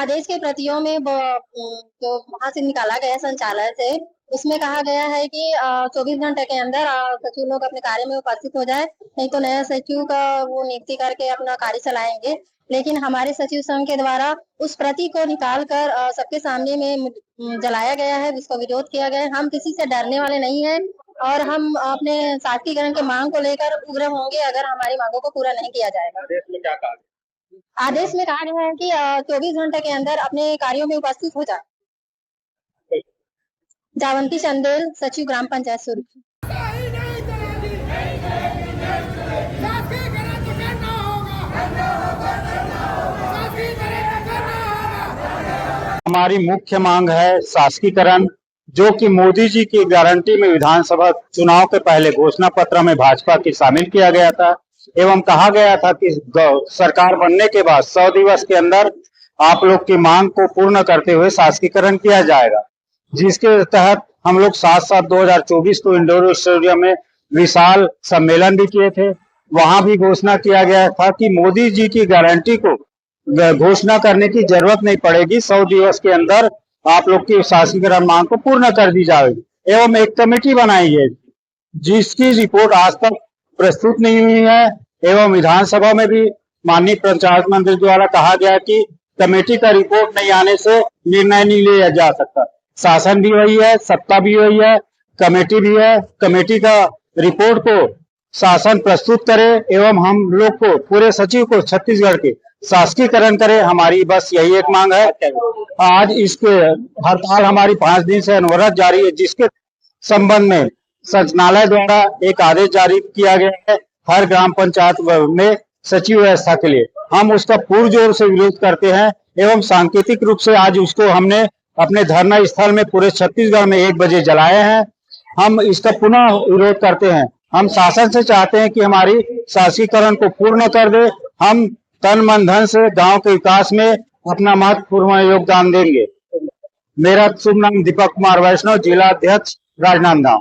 आदेश के प्रतियों में जो वहां से निकाला गया संचालय से, उसमें कहा गया है कि 24 घंटे के अंदर सचिव लोग अपने कार्य में उपस्थित हो जाए, नहीं तो नया सचिव का वो नियुक्ति करके अपना कार्य चलाएंगे। लेकिन हमारे सचिव संघ के द्वारा उस प्रति को निकाल कर सबके सामने में जलाया गया है, जिसको विरोध किया गया है। हम किसी से डरने वाले नहीं है और हम अपने शाक्तिकरण की मांग को लेकर उग्र होंगे अगर हमारी मांगों को पूरा नहीं किया जाएगा। आदेश में क्या कहा? आदेश में कहा गया है कि 24 घंटे के अंदर अपने कार्यों में उपस्थित हो जाए। जावंती चंदेल, सचिव ग्राम पंचायत सुरखी। हमारी मुख्य मांग है शासकीकरण, जो कि मोदी जी की गारंटी में विधानसभा चुनाव के पहले घोषणा पत्र में भाजपा की शामिल किया गया था एवं कहा गया था कि सरकार बनने के बाद 100 दिवस के अंदर आप लोग की मांग को पूर्ण करते हुए शासकीकरण किया जाएगा, जिसके तहत हम लोग 7/7/2024 को इंडोर स्टेडियम में विशाल सम्मेलन भी किए थे। वहां भी घोषणा किया गया था कि मोदी जी की गारंटी को घोषणा करने की जरूरत नहीं पड़ेगी, 100 दिवस के अंदर आप लोग की शासकीकरण मांग को पूर्ण कर दी जाएगी। एवं एक कमेटी बनाई है जिसकी रिपोर्ट आज तक प्रस्तुत नहीं हुई है एवं विधानसभा में भी माननीय पंचायत मंत्री द्वारा कहा गया कि कमेटी का रिपोर्ट नहीं आने से निर्णय नहीं लिया जा सकता। शासन भी वही है, सत्ता भी वही है, कमेटी भी है। कमेटी का रिपोर्ट को शासन प्रस्तुत करे एवं हम लोग को पूरे सचिव को छत्तीसगढ़ के शासकीकरण करे। हमारी बस यही एक मांग है। आज इसके हड़ताल हमारी 5 दिन से अनवरत जारी है, जिसके संबंध में संचालय द्वारा एक आदेश जारी किया गया है हर ग्राम पंचायत में सचिव व्यवस्था के लिए। हम उसका पुरजोर से विरोध करते हैं एवं सांकेतिक रूप से आज उसको हमने अपने धरना स्थल में पूरे छत्तीसगढ़ में 1 बजे जलाए हैं। हम इसका पुनः विरोध करते हैं। हम शासन से चाहते हैं कि हमारी शासकीकरण को पूर्ण कर दे। हम तन मन धन से गांव के विकास में अपना महत्वपूर्ण योगदान देंगे। मेरा शुभ नाम दीपक कुमार वैष्णव, जिला अध्यक्ष राजनांदगांव।